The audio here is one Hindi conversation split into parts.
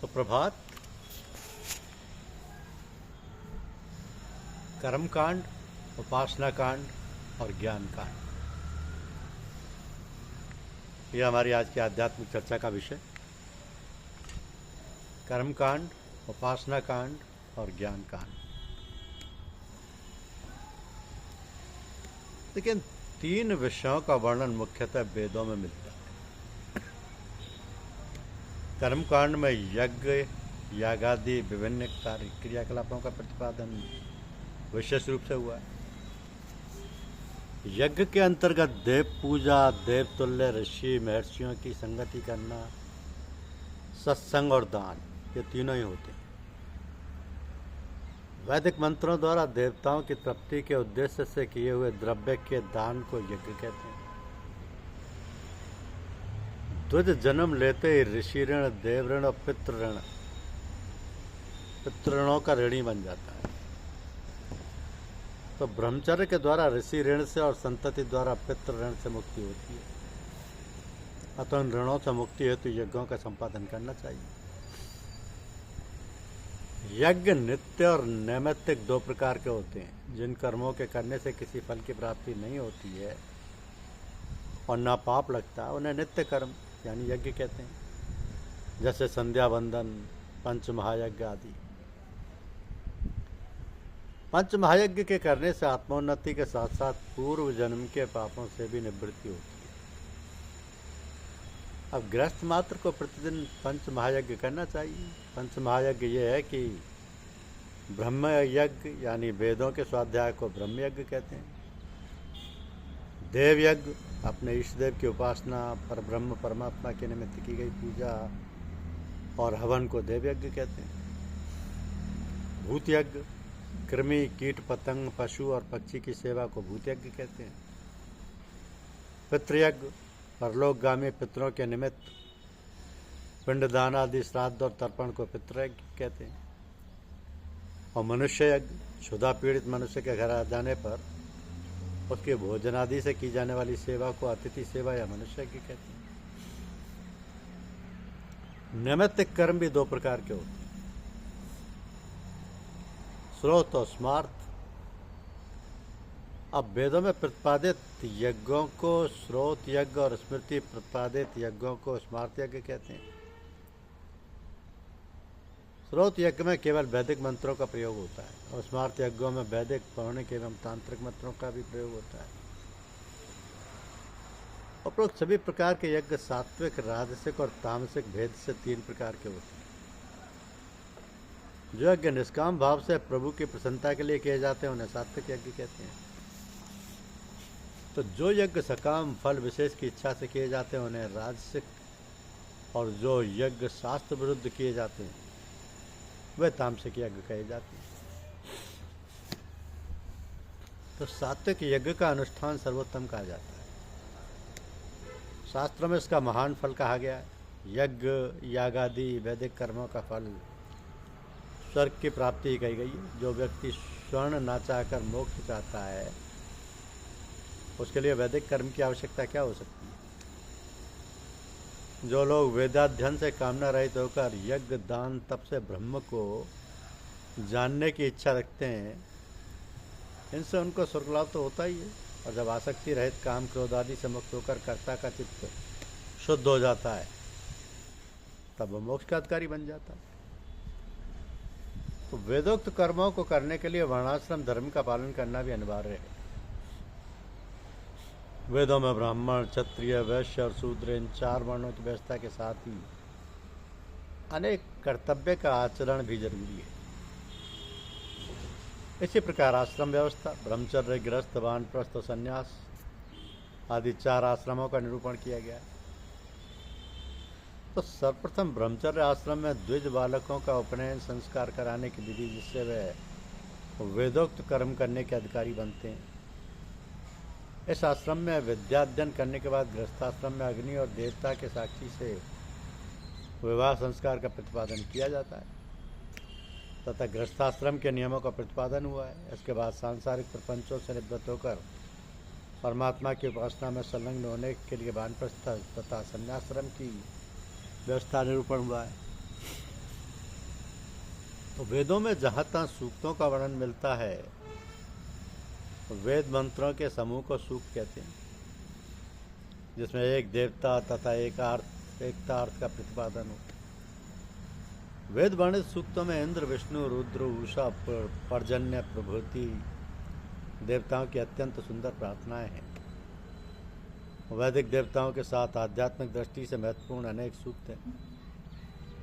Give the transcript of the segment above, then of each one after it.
सुप्रभात। कर्म कांड, उपासना कांड और ज्ञान कांड, यह हमारी आज की आध्यात्मिक चर्चा का विषय। कर्म कांड, उपासना कांड और ज्ञान कांड। लेकिन तीन विषयों का वर्णन मुख्यतः वेदों में मिलता है। कर्मकांड में यज्ञ, यागादि विभिन्न कार्य क्रियाकलापों का प्रतिपादन विशेष रूप से हुआ है। यज्ञ के अंतर्गत देव पूजा, देवतुल्य ऋषि महर्षियों की संगति करना, सत्संग और दान, ये तीनों ही होते हैं। वैदिक मंत्रों द्वारा देवताओं की तृप्ति के उद्देश्य से किए हुए द्रव्य के दान को यज्ञ कहते हैं। द्विज जन्म लेते ही ऋषि ऋण, देव ऋण और पितृणों का ऋणी बन जाता है। तो ब्रह्मचर्य के द्वारा ऋषि ऋण से और संतति द्वारा पितृ ऋण से मुक्ति होती है। अतः इन ऋणों से मुक्ति हेतु यज्ञों का संपादन करना चाहिए। यज्ञ नित्य और नैमित्तिक दो प्रकार के होते हैं। जिन कर्मों के करने से किसी फल की प्राप्ति नहीं होती है और ना पाप लगता, उन्हें नित्य कर्म यानी यज्ञ कहते हैं। जैसे संध्या वंदन, पंच महायज्ञ आदि। पंच महायज्ञ के करने से आत्मोन्नति के साथ साथ पूर्व जन्म के पापों से भी निवृत्ति होती है। अब गृहस्थ मात्र को प्रतिदिन पंच महायज्ञ करना चाहिए। पंच महायज्ञ ये है कि ब्रह्म यज्ञ यानी वेदों के स्वाध्याय को ब्रह्म यज्ञ कहते हैं। देव यज्ञ अपने इष्ट देव की उपासना, पर ब्रह्म परमात्मा के निमित्त की गई पूजा और हवन को देव यज्ञ कहते हैं। भूत यज्ञ कृमि, कीट, पतंग, पशु और पक्षी की सेवा को भूत यज्ञ कहते हैं। पितृयज्ञ परलोकगामी पितरों के निमित्त पिंडदान आदि श्राद्ध और तर्पण को पितृयज्ञ कहते हैं। और मनुष्य यज्ञ क्षुधा पीड़ित मनुष्य के घर आ जाने पर उसके भोजन आदि से की जाने वाली सेवा को अतिथि सेवा या मनुष्य यज्ञ कहते हैं। नैमित्तिक कर्म भी दो प्रकार के होते हैं, स्रोत और स्मार्थ। अब वेदों में प्रतिपादित यज्ञों को स्रोत यज्ञ और स्मृति प्रतिपादित यज्ञों को स्मार्त यज्ञ कहते हैं। स्रोत यज्ञ में केवल वैदिक मंत्रों का प्रयोग होता है और स्मार्त यज्ञों में वैदिक, पौराणिक एवं तांत्रिक मंत्रों का भी प्रयोग होता है। उपरोक्त सभी प्रकार के यज्ञ सात्विक, राजसिक और तामसिक भेद से तीन प्रकार के होते हैं। जो यज्ञ निष्काम भाव से प्रभु की प्रसन्नता के लिए किए जाते हैं उन्हें सात्विक यज्ञ कहते हैं। तो जो यज्ञ सकाम फल विशेष की इच्छा से किए जाते हैं उन्हें राजसिक, और जो यज्ञ शास्त्र विरुद्ध किए जाते हैं वे तामसिक यज्ञ कहे जाते हैं। तो सात्विक यज्ञ का अनुष्ठान सर्वोत्तम कहा जाता है। शास्त्रों में इसका महान फल कहा गया है। यज्ञ, यागादि वैदिक कर्मों का फल स्वर्ग की प्राप्ति कही गई है। जो व्यक्ति स्वर्ण ना चाहकर मोक्ष चाहता है उसके लिए वैदिक कर्म की आवश्यकता क्या हो सकती है। जो लोग वेदाध्ययन से कामना रहित होकर यज्ञ, दान, तप से ब्रह्म को जानने की इच्छा रखते हैं, इनसे उनको स्वर्ग लाभ तो होता ही है। और जब आसक्ति रहित काम, क्रोध आदि से मुक्त होकर कर्ता का चित्त शुद्ध हो जाता है तब वह मोक्ष का अधिकारी बन जाता है। तो वेदोक्त कर्मों को करने के लिए वर्णाश्रम धर्म का पालन करना भी अनिवार्य है। वेदों में ब्राह्मण, क्षत्रिय, वैश्य और शूद्र इन चार वर्णों की व्यवस्था के साथ ही अनेक कर्तव्य का आचरण भी जरूरी है। इसी प्रकार आश्रम व्यवस्था, ब्रह्मचर्य, गृहस्थ, वानप्रस्थ और संन्यास आदि चार आश्रमों का निरूपण किया गया है। तो सर्वप्रथम ब्रह्मचर्य आश्रम में द्विज बालकों का उपनयन संस्कार कराने की विधि, जिससे वे वेदोक्त कर्म करने के अधिकारी बनते हैं। इस आश्रम में विद्याध्ययन करने के बाद गृहस्थाश्रम में अग्नि और देवता के साक्षी से विवाह संस्कार का प्रतिपादन किया जाता है तथा गृहस्थाश्रम के नियमों का प्रतिपादन हुआ है। इसके बाद सांसारिक प्रपंचों से निवृत्त होकर परमात्मा की उपासना में संलग्न होने के लिए वानप्रस्थ तथा संन्याश्रम की व्यवस्था निरूपण हुआ है। तो वेदों में जहाँ तहाँ सूक्तों का वर्णन मिलता है, तो वेद मंत्रों के समूह को सूक्त कहते हैं, जिसमें एक देवता तथा एकता अर्थ का प्रतिपादन हो। वेद वर्णित सूक्तों में इंद्र, विष्णु, रुद्र, उषा, पर्जन्य प्रभृति देवताओं की अत्यंत सुंदर प्रार्थनाएं हैं। वैदिक देवताओं के साथ आध्यात्मिक दृष्टि से महत्वपूर्ण अनेक सूक्त हैं।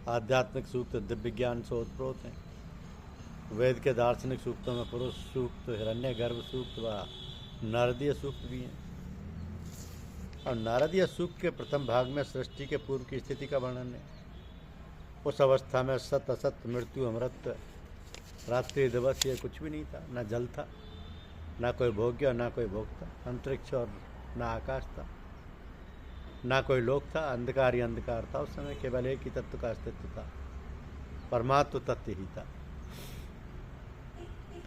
आध्यात्मिक सूक्त दिव्य ज्ञान से ओतप्रोत हैं। वेद के दार्शनिक सूक्तों में पुरुष सूक्त, हिरण्यगर्भ सूक्त व नारदीय सूक्त भी हैं। और नारदीय सूक्त के प्रथम भाग में सृष्टि के पूर्व की स्थिति का वर्णन है। उस अवस्था में सत असत, मृत्यु अमृत, रात्रि दिवस ये कुछ भी नहीं था। न जल था, ना कोई भोग्य और ना कोई भोक्ता, अंतरिक्ष और ना आकाश था, ना कोई लोक था, अंधकार ही अंधकार था। उस समय केवल एक ही तत्व का अस्तित्व था, परमात्म तत्व ही था।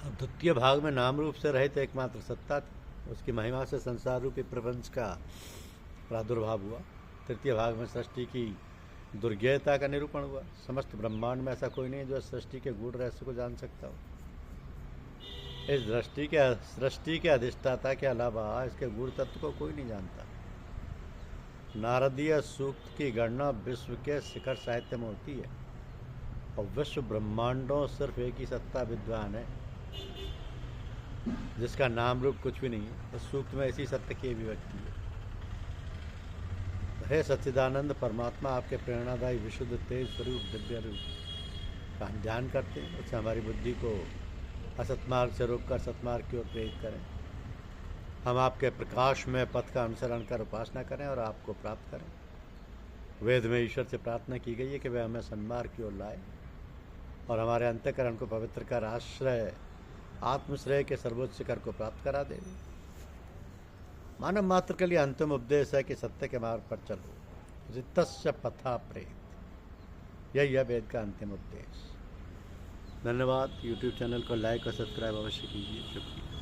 अब द्वितीय भाग में नाम रूप से रहित एकमात्र सत्ता थी। उसकी महिमा से संसार रूपी प्रपंच का प्रादुर्भाव हुआ। तृतीय भाग में सृष्टि की दुर्ज्ञता का निरूपण हुआ। समस्त ब्रह्मांड में ऐसा कोई नहीं जो सृष्टि के गूढ़ रहस्य को जान सकता हो। इस सृष्टि के अधिष्ठाता के अलावा इसके गूढ़ तत्व को कोई नहीं जानता। नारदीय सूक्त की गणना विश्व के शिखर साहित्य में होती है, और विश्व ब्रह्मांडों सिर्फ एक ही सत्ता विद्वान है, जिसका नाम रूप कुछ भी नहीं है। इस सूक्त में इसी सत्य की अभिव्यक्ति है। हे सच्चिदानंद परमात्मा, आपके प्रेरणादायी विशुद्ध तेज स्वरूप दिव्य रूप का हम ध्यान करते हैं। उससे हमारी बुद्धि को असतमार्ग से रोककर सतमार्ग की ओर प्रेरित करें। हम आपके प्रकाश में पथ का अनुसरण कर उपासना करें और आपको प्राप्त करें। वेद में ईश्वर से प्रार्थना की गई है कि वह हमें सन्मार्ग की ओर लाए और हमारे अंतःकरण को पवित्र कर आश्रय आत्मश्रेय के सर्वोच्च शिखर को प्राप्त करा दे। मानव मात्र के लिए अंतिम उपदेश है कि सत्य के मार्ग पर चलो, जितस्य पथा प्रेत। यही है वेद का अंतिम उपदेश। धन्यवाद। यूट्यूब चैनल को लाइक और सब्सक्राइब अवश्य कीजिए। शुक्रिया।